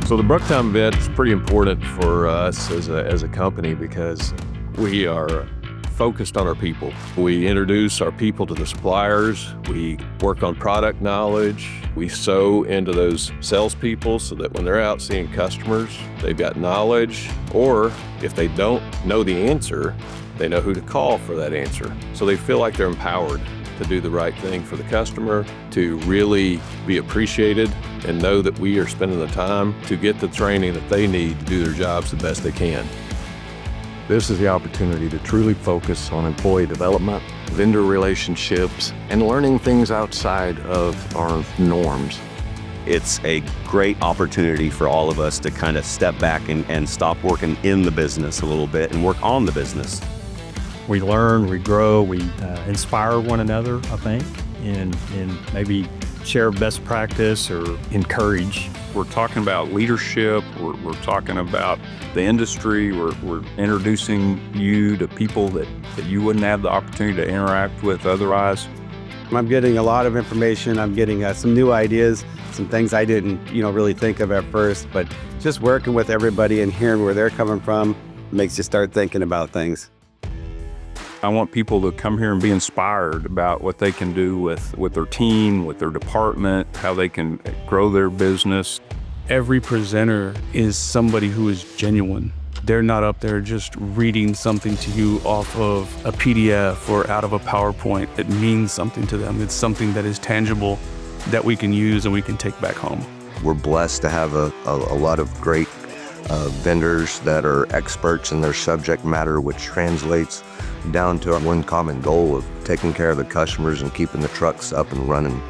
So the BruckTIME event is pretty important for us as a company because we are focused on our people. We introduce our people to the suppliers. We work on product knowledge. We sew into those salespeople so that when they're out seeing customers, they've got knowledge, or if they don't know the answer, they know who to call for that answer. So they feel like they're empowered to do the right thing for the customer, to really be appreciated and know that we are spending the time to get the training that they need to do their jobs the best they can. This is the opportunity to truly focus on employee development, vendor relationships, and learning things outside of our norms. It's a great opportunity for all of us to kind of step back and stop working in the business a little bit and work on the business. We learn, we grow, we inspire one another, I think, and maybe share best practice or encourage. We're talking about leadership, we're talking about the industry, we're introducing you to people that you wouldn't have the opportunity to interact with otherwise. I'm getting a lot of information. I'm getting some new ideas, some things I didn't really think of at first, but just working with everybody and hearing where they're coming from makes you start thinking about things. I want people to come here and be inspired about what they can do with their team, with their department, how they can grow their business. Every presenter is somebody who is genuine. They're not up there just reading something to you off of a PDF or out of a PowerPoint. It means something to them. It's something that is tangible that we can use and we can take back home. We're blessed to have a lot of great vendors that are experts in their subject matter, which translates down to our one common goal of taking care of the customers and keeping the trucks up and running.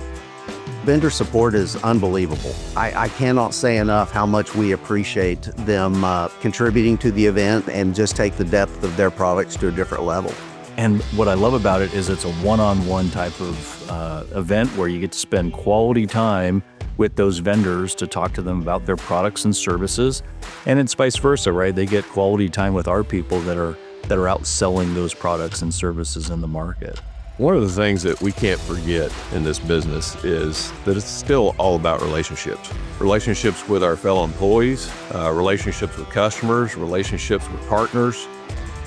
Vendor support is unbelievable. I cannot say enough how much we appreciate them contributing to the event and just take the depth of their products to a different level. And what I love about it is it's a one-on-one type of event where you get to spend quality time with those vendors to talk to them about their products and services. And it's vice versa, right? They get quality time with our people that are out selling those products and services in the market. One of the things that we can't forget in this business is that it's still all about relationships. Relationships with our fellow employees, relationships with customers, relationships with partners,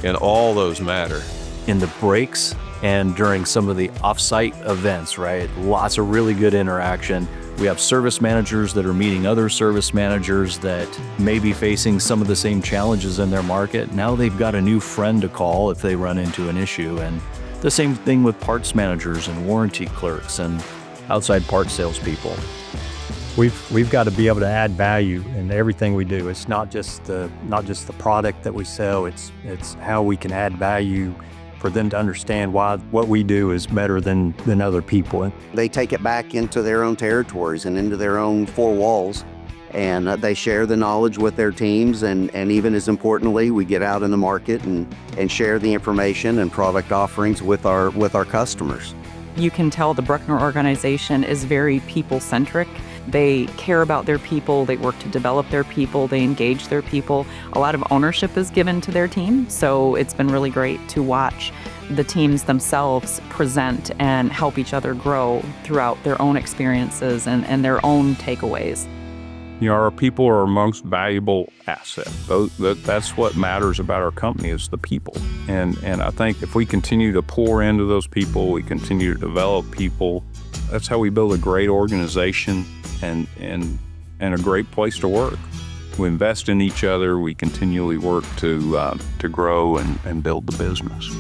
and all those matter. In the breaks and during some of the off-site events, right? Lots of really good interaction. We have service managers that are meeting other service managers that may be facing some of the same challenges in their market. Now they've got a new friend to call if they run into an issue. And the same thing with parts managers and warranty clerks and outside parts salespeople. We've got to be able to add value in everything we do. It's not just the product that we sell. It's how we can add value for them to understand why what we do is better than other people. They take it back into their own territories and into their own four walls, and they share the knowledge with their teams, and even as importantly, we get out in the market and share the information and product offerings with our customers. You can tell the Bruckner organization is very people-centric. They care about their people, they work to develop their people, they engage their people. A lot of ownership is given to their team, so it's been really great to watch the teams themselves present and help each other grow throughout their own experiences and their own takeaways. You know, our people are our most valuable asset. That's what matters about our company is the people. And I think if we continue to pour into those people, we continue to develop people, that's how we build a great organization and a great place to work. We invest in each other. We continually work to grow and build the business.